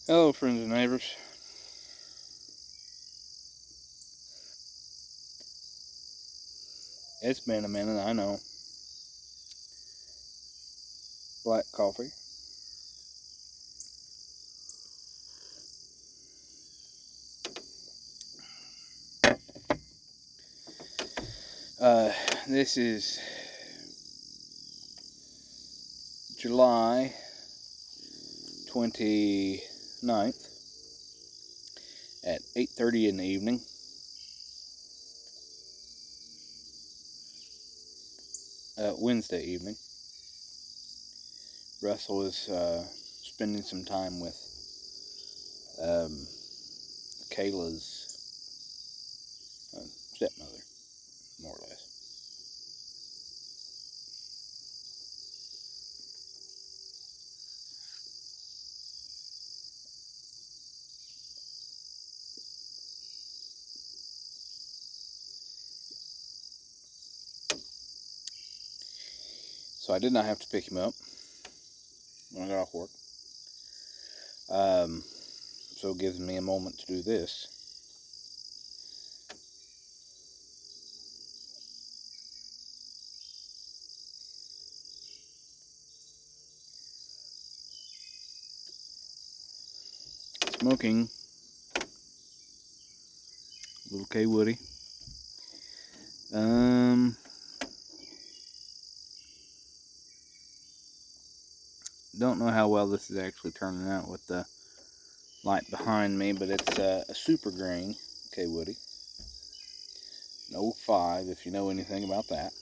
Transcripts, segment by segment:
Hello, friends and neighbors. It's been a minute, I know. Black coffee. This is July 29th at 8:30 in the evening. Wednesday evening. Russell is spending some time with um, Kayla's stepmother, more or less. So I did not have to pick him up when I got off work. So it gives me a moment to do this. Smoking little K Woody. Don't know how well this is actually turning out with the light behind me, but it's a super green K Woody. An 05, if you know anything about that.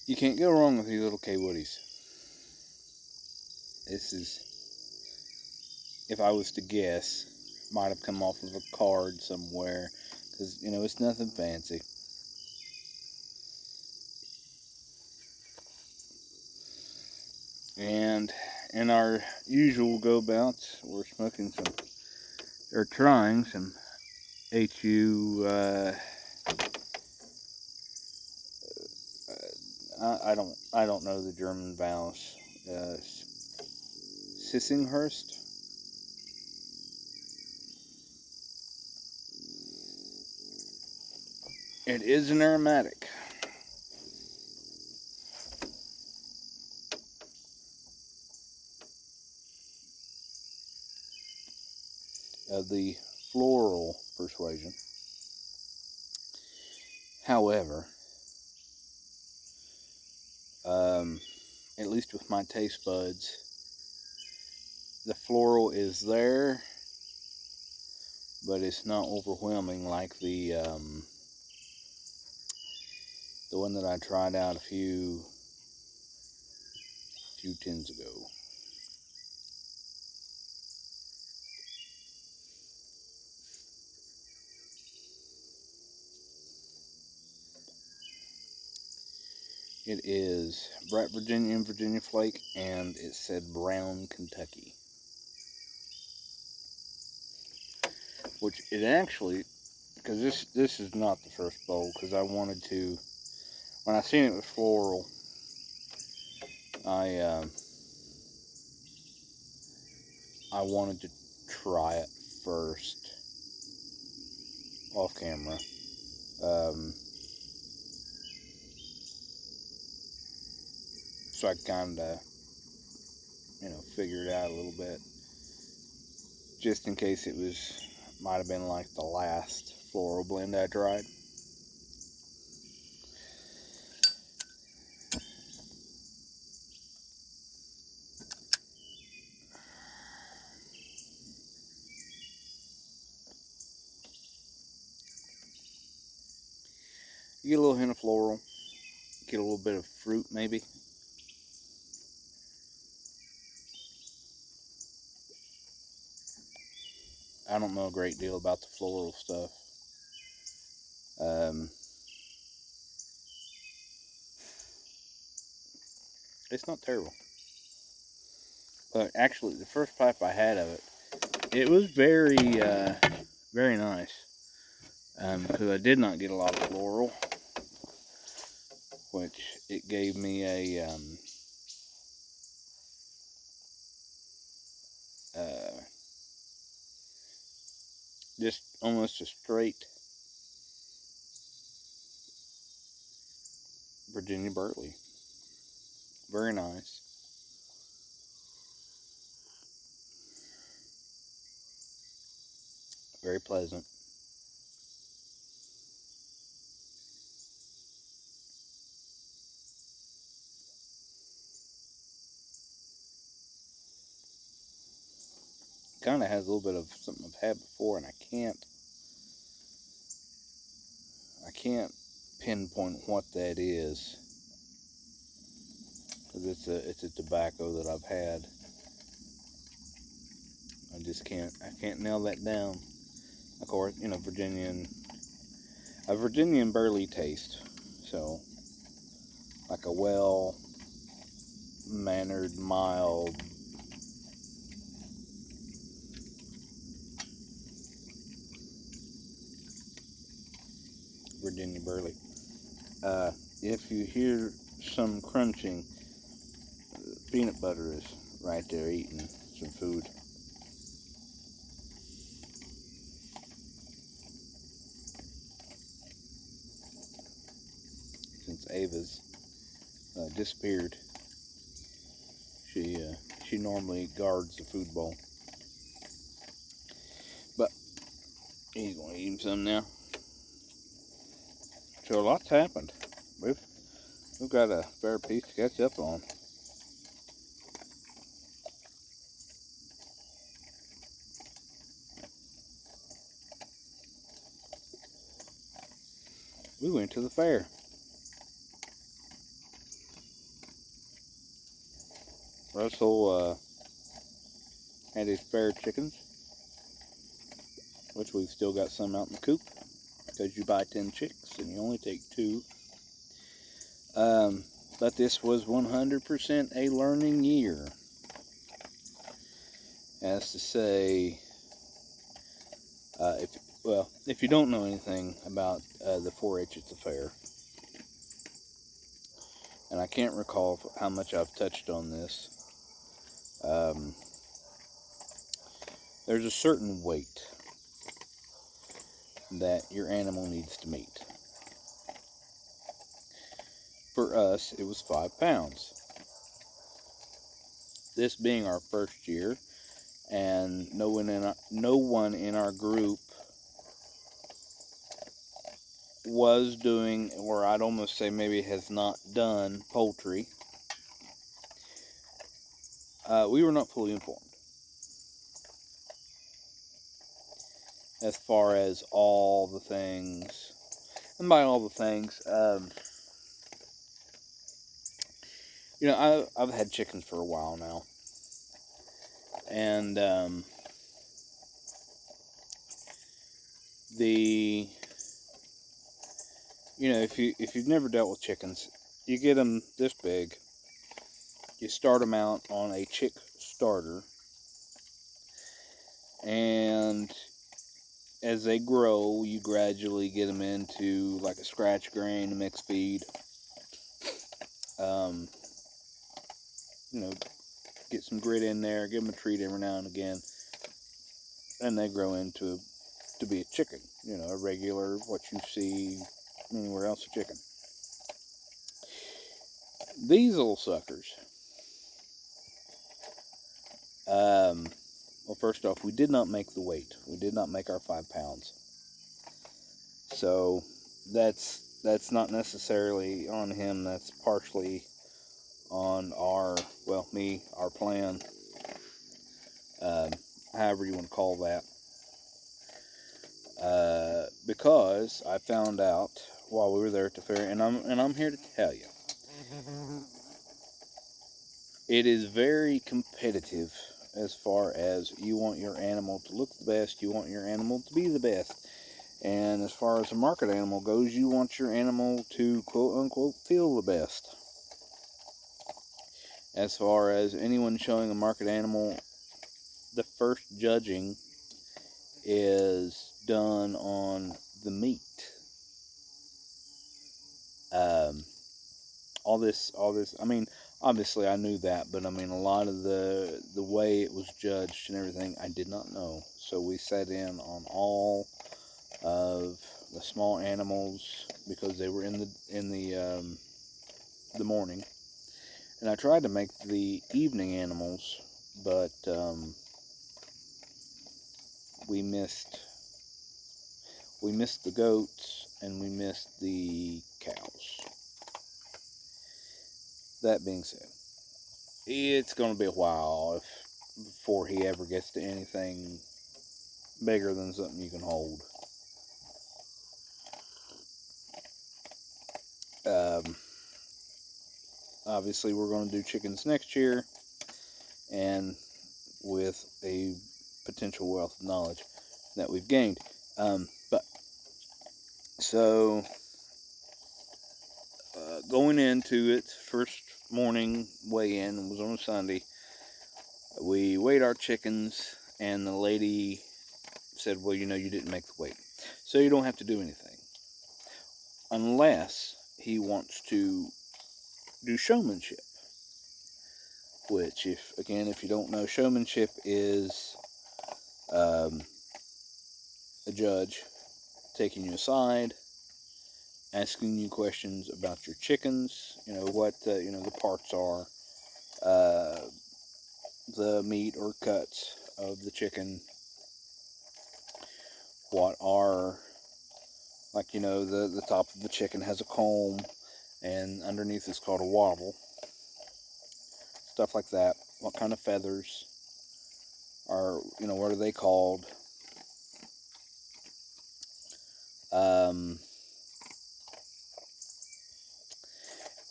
You can't go wrong with these little K Woodies. This is, if I was to guess, might have come off of a card somewhere, because, it's nothing fancy. And in our usual go-bouts, we're smoking some, or trying some HU, I don't know the German vowels. Sissinghurst. It is an aromatic. Of the floral persuasion. However, at least with my taste buds, the floral is there, but it's not overwhelming like the one that I tried out a few tins ago. It is bright Virginia and Virginia Flake, and it said brown Kentucky. Which it actually, because this is not the first bowl, because I wanted to, when I seen it was floral, I wanted to try it first off camera. So I kind of, figure it out a little bit. Just in case it might have been like the last floral blend I tried. You get a little hint of floral. Get a little bit of fruit, maybe. I don't know a great deal about the floral stuff. It's not terrible. But actually, the first pipe I had of it, it was very Very nice. Because I did not get a lot of floral, which it gave me a just almost a straight Virginia Burley. Very nice. Very pleasant. Kind of has a little bit of something I've had before, and I can't pinpoint what that is, because it's a tobacco that I've had. I can't nail that down. Of course, you know, a Virginian burley taste. So, like a well-mannered, mild Virginia burley. If you hear some crunching, peanut butter is right there eating some food. Since Ava's disappeared, she normally guards the food bowl. But he's gonna eat him some now. So a lot's happened. We've got a fair piece to catch up on. We went to the fair. Russell had his fair chickens, which we've still got some out in the coop, because you buy 10 chicks and you only take 2. But this was 100% a learning year. As to say, if you don't know anything about the 4-H at the fair, and I can't recall how much I've touched on this, there's a certain weight that your animal needs to meet. For us, it was 5 pounds. This being our first year, and no one in our group was doing, or I'd almost say maybe has not done, poultry, we were not fully informed as far as all the things. And by all the things, you know, I've had chickens for a while now, and if you've never dealt with chickens, you get them this big. You start them out on a chick starter, and as they grow, you gradually get them into like a scratch grain, a mixed feed. You know, get some grit in there, give them a treat every now and again, and they grow into to be a chicken. You know, a regular, what you see anywhere else, a chicken. These little suckers. Well, first off, we did not make the weight. We did not make our 5 pounds. So that's not necessarily on him. That's partially on our plan. However you want to call that. Because I found out while we were there at the fair, and I'm here to tell you, it is very competitive as far as you want your animal to look the best, you want your animal to be the best. And as far as a market animal goes, you want your animal to quote unquote feel the best. As far as anyone showing a market animal, the first judging is done on the meat. Um, all this. I mean, obviously I knew that, but I mean, a lot of the way it was judged and everything, I did not know. So we sat in on all of the small animals because they were in the morning, and I tried to make the evening animals, but we missed we missed the goats and we missed the cows. That being said, it's going to be a while before he ever gets to anything bigger than something you can hold. Um, Obviously, we're going to do chickens next year, and with a potential wealth of knowledge that we've gained. But so going into it, first morning weigh-in was on a Sunday. We weighed our chickens, and the lady said, "Well, you didn't make the weight, so you don't have to do anything, unless he wants to do showmanship." Which, if you don't know, showmanship is um, a judge taking you aside, asking you questions about your chickens. What the parts are, uh, the meat or cuts of the chicken. What are, like, the top of the chicken has a comb, and underneath is called a wattle. Stuff like that. What kind of feathers are, what are they called? Um,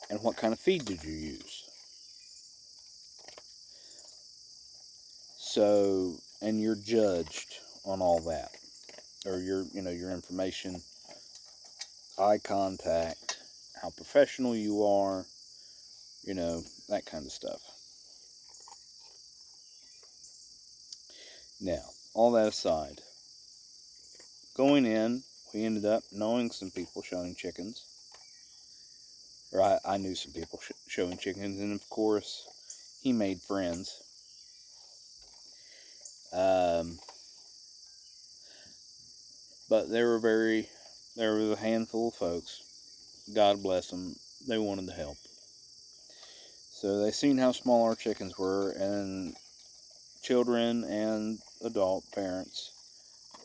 and what kind of feed did you use? So, and you're judged on all that, or your information, eye contact, how professional you are, that kind of stuff. Now, all that aside, going in, we ended up knowing some people showing chickens, or I knew some people showing chickens, and of course, he made friends. Um, but there was a handful of folks, God bless them, they wanted to help. So they seen how small our chickens were, and children and adult parents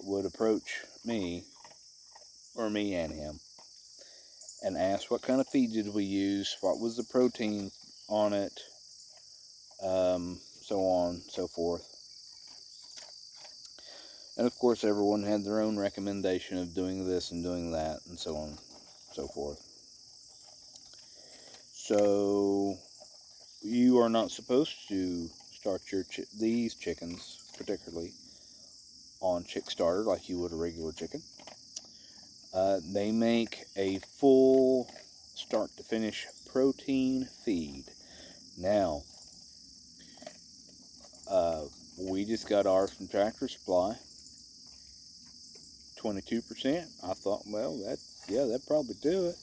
would approach me, or me and him, and ask what kind of feed did we use, what was the protein on it, so on, so forth. And of course, everyone had their own recommendation of doing this and doing that, and so on, so forth. So you are not supposed to start these chickens, particularly, on chick starter like you would a regular chicken. They make a full start to finish protein feed. Now, we just got ours from Tractor Supply, 22%. I thought, well, that'd probably do it.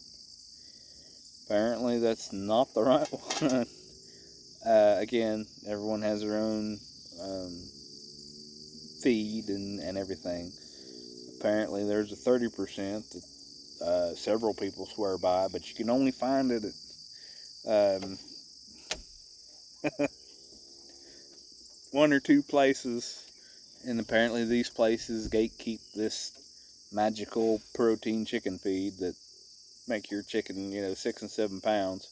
Apparently, that's not the right one. Again, everyone has their own feed and everything. Apparently, there's a 30% that several people swear by, but you can only find it at one or two places, and apparently these places gatekeep this magical protein chicken feed that make your chicken 6 and 7 pounds,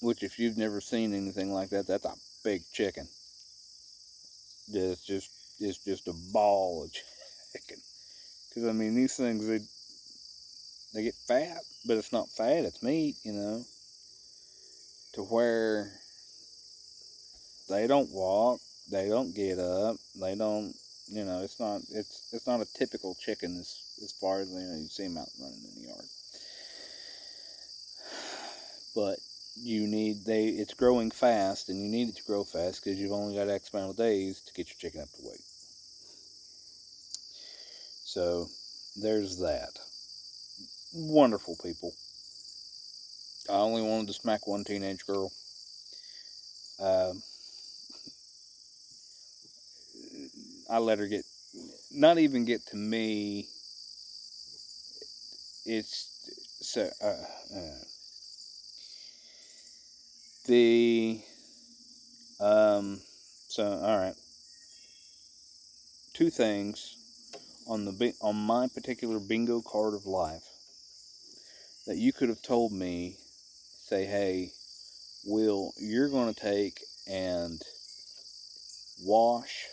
which, if you've never seen anything like that, that's a big chicken. It's just a ball of chicken, because I mean, these things, they get fat, but it's not fat, it's meat, to where they don't walk, they don't get up, they don't, it's not a typical chicken as far as you see them out running in the yard. But it's growing fast, and you need it to grow fast because you've only got X amount of days to get your chicken up to weight. So there's that. Wonderful people. I only wanted to smack one teenage girl. Uh, I let her not even get to me. It's so the so all right. Two things on my particular bingo card of life that you could have told me. Say, hey, Will, you're going to take and wash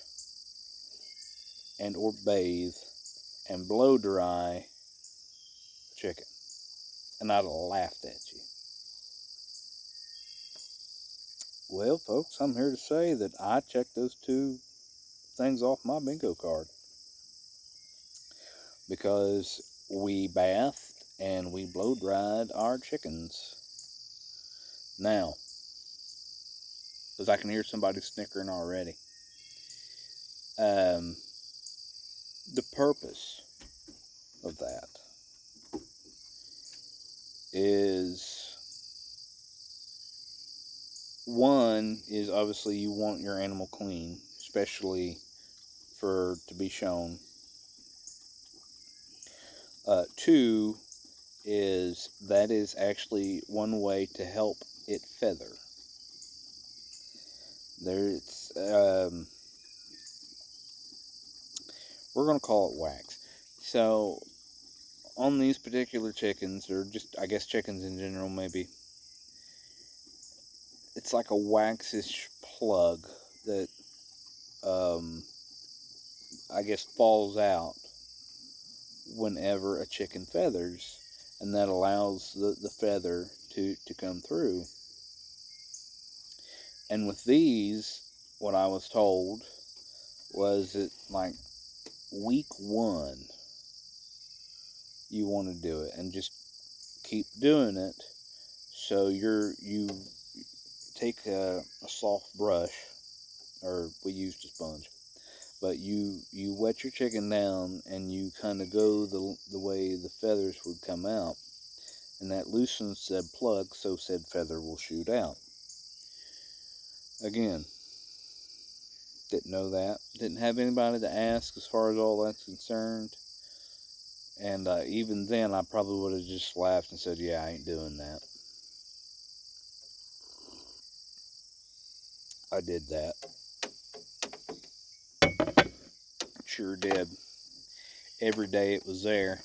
and or bathe and blow dry chicken, and I'd have laughed at you. Well, folks, I'm here to say that I checked those two things off my bingo card because we bathed and we blow dried our chickens. Now, because I can hear somebody snickering already. Um, the purpose of that is one is obviously you want your animal clean, especially for to be shown. Two is that is actually one way to help it feather. There's we're gonna call it wax. So on these particular chickens, or just I guess chickens in general, maybe it's like a waxish plug that I guess falls out whenever a chicken feathers, and that allows the feather to come through. And with these, what I was told was that like week one, you want to do it and just keep doing it. So you take a soft brush, or we used a sponge, but you wet your chicken down and you kind of go the way the feathers would come out, and that loosens said plug, so said feather will shoot out. Again, didn't know that. Didn't have anybody to ask as far as all that's concerned. And even then, I probably would have just laughed and said, yeah, I ain't doing that. I did that. Sure did. Every day it was there.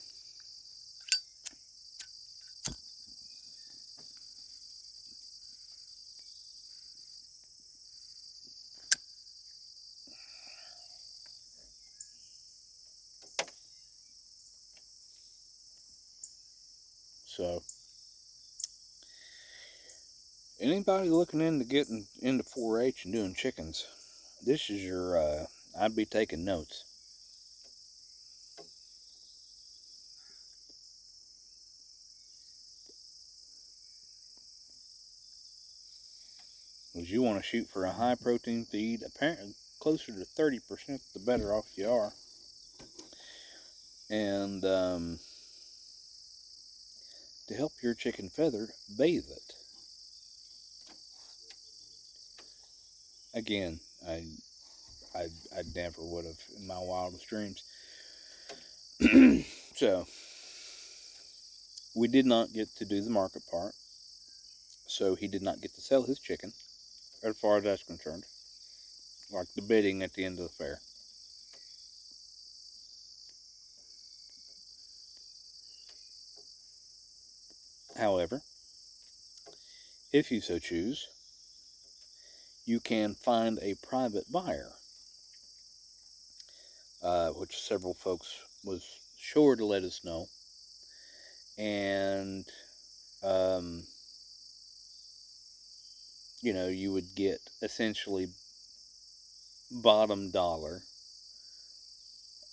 So, anybody looking into getting into 4-H and doing chickens, this is your, I'd be taking notes. Because you want to shoot for a high protein feed, apparently closer to 30%, the better off you are. And to help your chicken feather, bathe it. Again, I never would have in my wildest dreams. So, we did not get to do the market part. So, he did not get to sell his chicken, as far as that's concerned. Like the bidding at the end of the fair. However, if you so choose, you can find a private buyer, which several folks was sure to let us know. And, you would get essentially bottom dollar.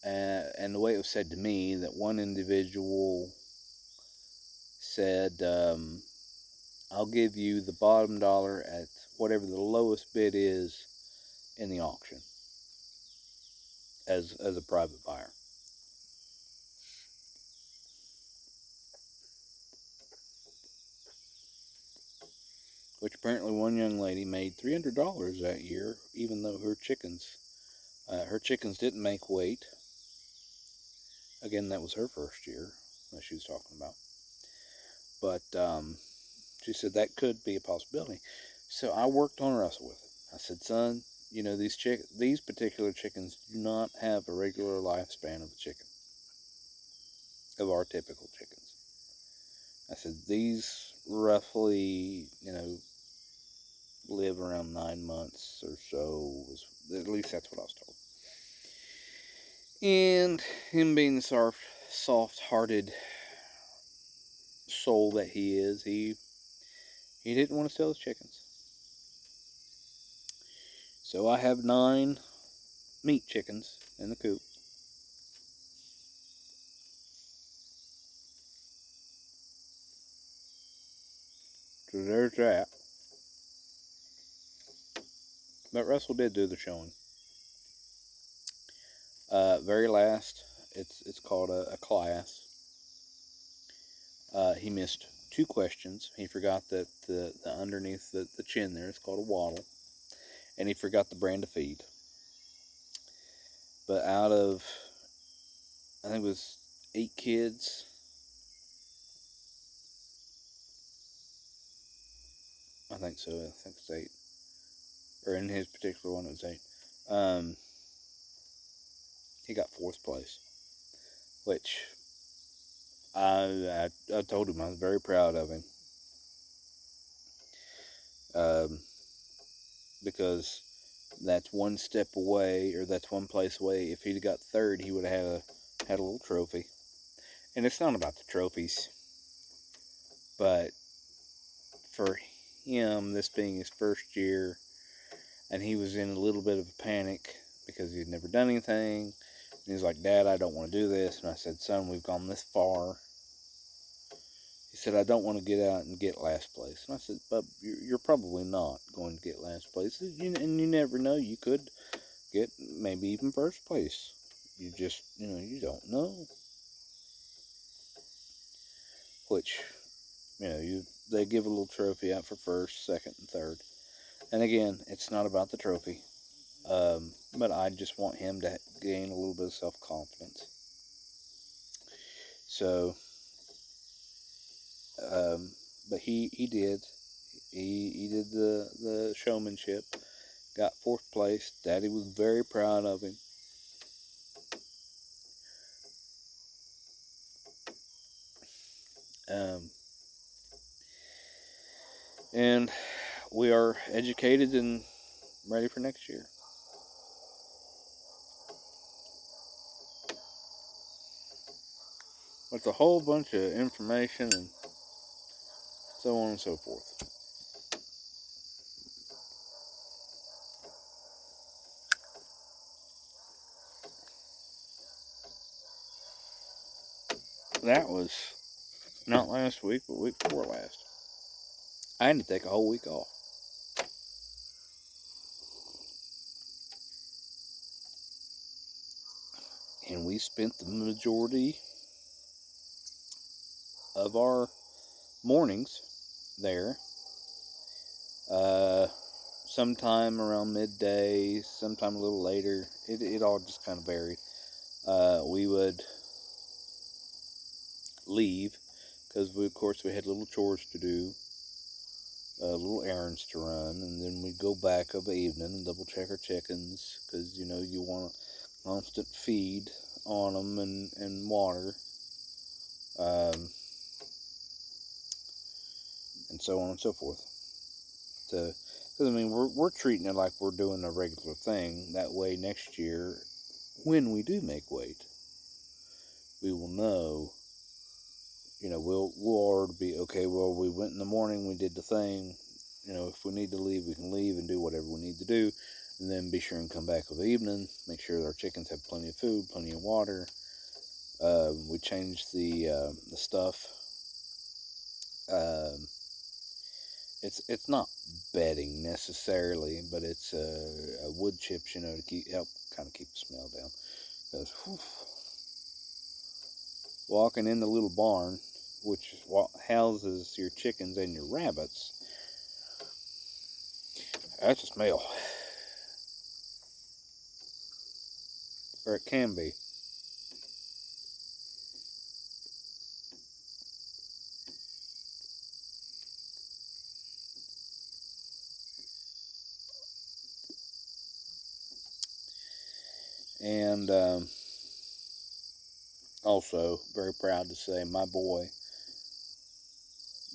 And the way it was said to me, that one individual said, I'll give you the bottom dollar at whatever the lowest bid is in the auction as a private buyer. which apparently one young lady made $300 that year, even though her chickens didn't make weight. Again, that was her first year that she was talking about. But she said that could be a possibility. So I worked on Russell with it. I said, son, these particular chickens do not have a regular lifespan of a chicken, of our typical chickens. I said, these roughly, live around 9 months or so. At least that's what I was told. And him being the soft-hearted soul that he is, he didn't want to sell his chickens. So I have 9 meat chickens in the coop. So there's that. But Russell did do the showing. Very last, it's called a class. He missed 2 questions. He forgot that the underneath the chin there is called a wattle, and he forgot the brand of feed. But out of, I think it was 8 kids, I think so. I think it's 8, or in his particular one it was 8. He got 4th place, which I told him I was very proud of him. Because that's one step away, or that's one place away. If he'd got 3rd, he would have had a little trophy. And it's not about the trophies, but for him, this being his first year, and he was in a little bit of a panic because he'd never done anything. And he was like, Dad, I don't want to do this. And I said, son, we've gone this far. He said, I don't want to get out and get last place. And I said, Bub, you're probably not going to get last place. And you never know. You could get maybe even 1st place. You just, you don't know. Which, they give a little trophy out for 1st, 2nd, and 3rd. And again, it's not about the trophy. But I just want him to gain a little bit of self-confidence. So, but he did. He did the showmanship. Got 4th place. Daddy was very proud of him. And we are educated and ready for next year. With a whole bunch of information and so on and so forth. That was not last week, but week before last. I had to take a whole week off. And we spent the majority of our mornings there. Sometime around midday, sometime a little later. It all just kind of varied. We would leave because of course we had little chores to do, little errands to run, and then we'd go back of the evening and double check our chickens because you want a constant feed on them and water, and so on and so forth. Because we're treating it like we're doing a regular thing. That way next year, when we do make weight, we will know. We'll already be okay. Well, we went in the morning, we did the thing. If we need to leave, we can leave and do whatever we need to do, and then be sure and come back with the evening. Make sure that our chickens have plenty of food, plenty of water. We changed the stuff. It's not bedding necessarily, but it's a wood chips, to help kind of keep the smell down. Because walking in the little barn, which houses your chickens and your rabbits, That's a smell. Or it can be. And also, very proud to say my boy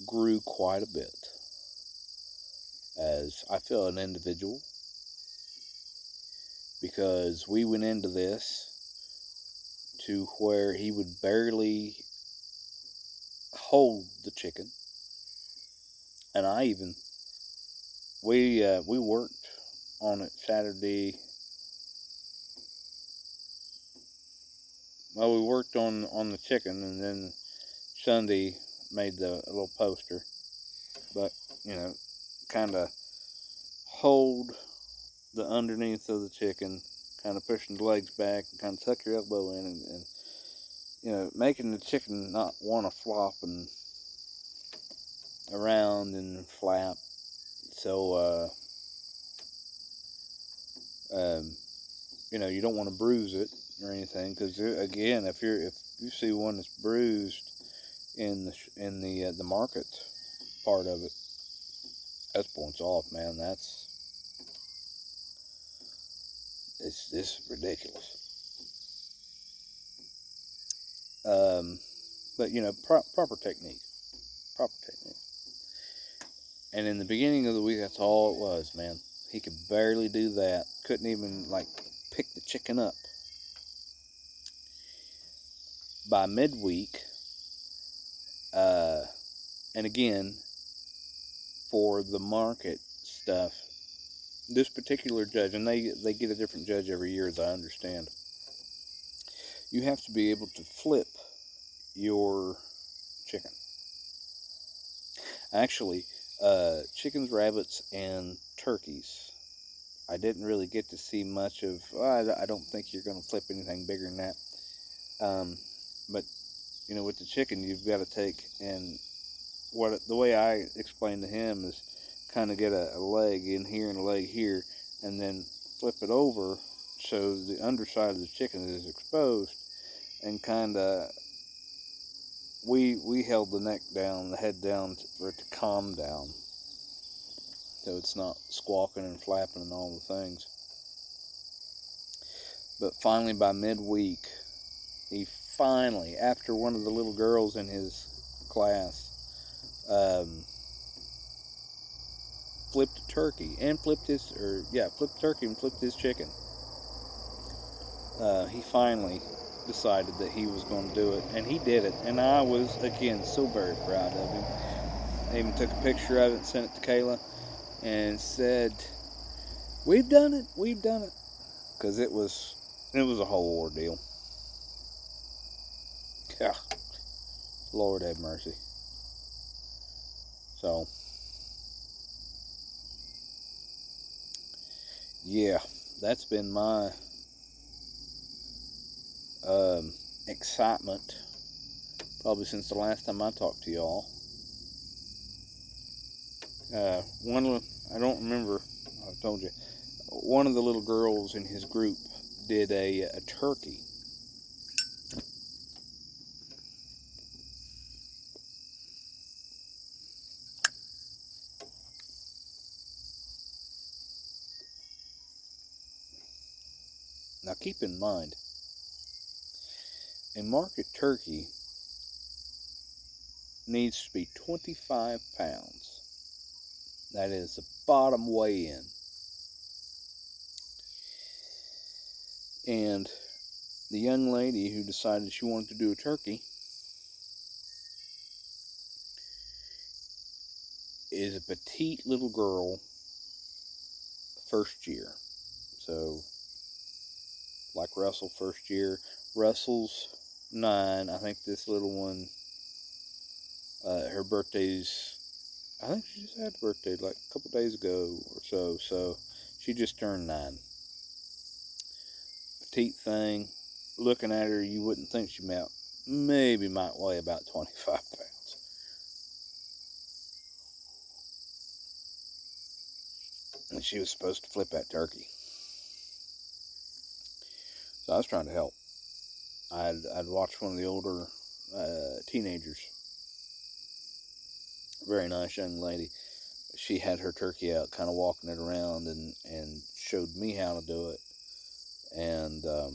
grew quite a bit as I feel an individual, because we went into this to where he would barely hold the chicken, and I even we worked on it Saturday. Well, we worked on the chicken, and then Sunday made the little poster. But you know, kind of hold the underneath of the chicken, kind of pushing the legs back, and kind of tuck your elbow in, and making the chicken not want to flop and around and flap. So um, you don't want to bruise it or anything, because again, if you see one that's bruised in the market part of it, that's points off, man. It's ridiculous. Um, but proper technique, proper technique. And in the beginning of the week, that's all it was, man. He could barely do that. Couldn't even like pick the chicken up. By midweek, uh, and again, for the market stuff, this particular judge, and they get a different judge every year, as I understand. You have to be able to flip your chicken. Actually, chickens, rabbits, and turkeys. I didn't really get to see much of. I don't think you're going to flip anything bigger than that. But with the chicken, you've got to take, and the way I explained to him is kind of get a leg in here and a leg here, and then flip it over so the underside of the chicken is exposed, and kind of we held the neck down, the head down for it to calm down, so it's not squawking and flapping and all the things. But finally, by midweek, he finally, after one of the little girls in his class, flipped a turkey and flipped turkey and flipped his chicken. He finally decided that he was going to do it, and he did it. And I was again so very proud of him. I even took a picture of it and sent it to Kayla, and said, "We've done it, we've done it," because it was a whole ordeal. Yeah, Lord have mercy. So yeah, that's been my excitement probably since the last time I talked to y'all. I don't remember. I told you one of the little girls in his group did a turkey. Now keep in mind, a market turkey needs to be 25 pounds. That is the bottom weigh in. And the young lady who decided she wanted to do a turkey is a petite little girl, first year. So, like Russell, first year. Russell's 9. I think this little one, her birthday's, I think she just had a birthday like a couple days ago or so. So, she just turned 9. Petite thing. Looking at her, you wouldn't think she might weigh about 25 pounds. and she was supposed to flip that turkey. So I was trying to help. I'd watched one of the older teenagers, very nice young lady. She had her turkey out, kind of walking it around, and showed me how to do it. And uh,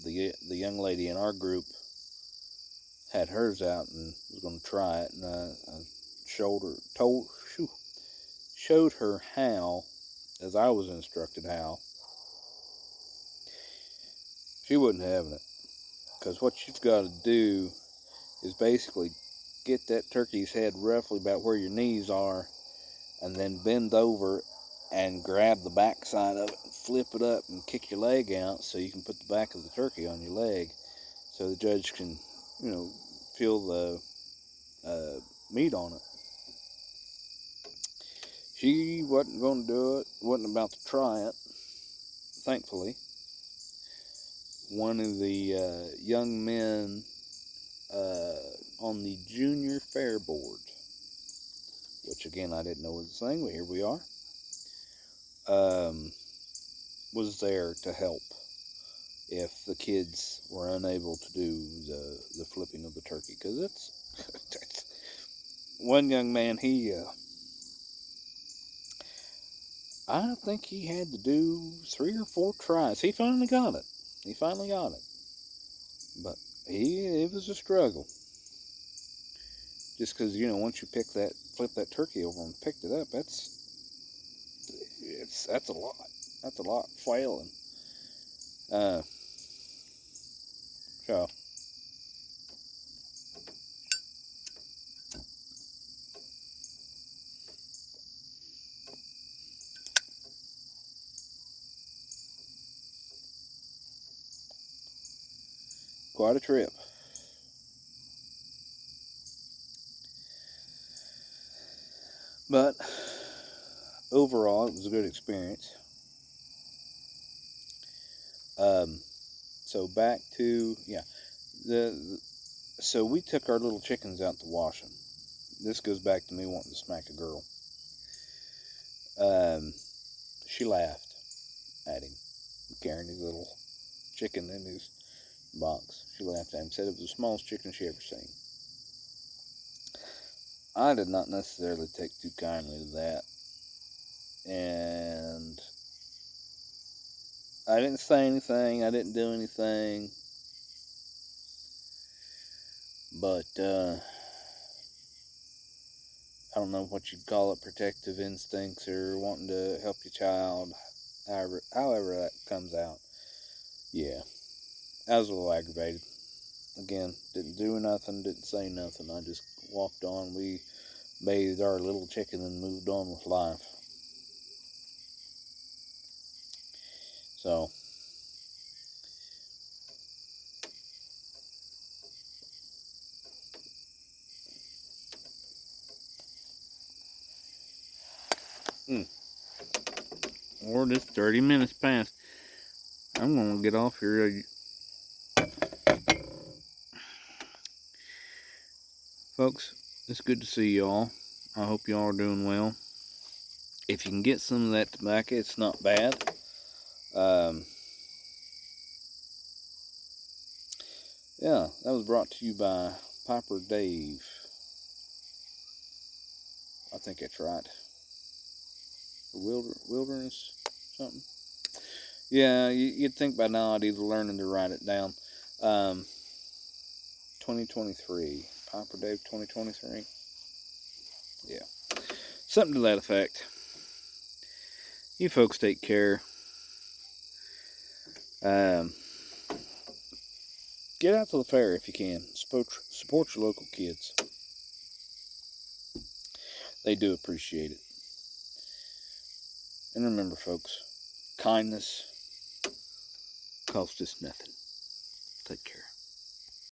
the young lady in our group had hers out and was going to try it, and I showed her how, as I was instructed how. She wasn't having it, because what you've got to do is basically get that turkey's head roughly about where your knees are, and then bend over and grab the back side of it and flip it up and kick your leg out so you can put the back of the turkey on your leg, so the judge can, feel the meat on it. She wasn't going to do it, wasn't about to try it. Thankfully, one of the young men on the junior fair board, which again I didn't know was a thing, but here we are, was there to help if the kids were unable to do the flipping of the turkey, because it's one young man, I think he had to do 3 or 4 tries. He finally got it. But it was a struggle. Just because, once you flip that turkey over and picked it up, that's a lot. That's a lot flailing. So quite a trip. But overall, it was a good experience. So back to so we took our little chickens out to wash them. This goes back to me wanting to smack a girl. She laughed at him carrying his little chicken in his box. She laughed at him, said it was the smallest chicken she ever seen. I did not necessarily take too kindly to that, and I didn't say anything. I didn't do anything, but I don't know what you'd call it, protective instincts or wanting to help your child, however that comes out. Yeah, I was a little aggravated. Again, didn't do nothing, didn't say nothing. I just walked on. We bathed our little chicken and moved on with life. So, or this 30 minutes past. I'm going to get off here. Folks, it's good to see y'all. I hope y'all are doing well. If you can get some of that tobacco, it's not bad. Yeah, that was brought to you by Piper Dave. I think that's right. Wilderness something. Yeah, you'd think by now I'd either learning to write it down. 2023. Piper Dave 2023. Yeah. Something to that effect. You folks take care. Get out to the fair if you can. Support your local kids. They do appreciate it. And remember, folks, kindness costs us nothing. Take care.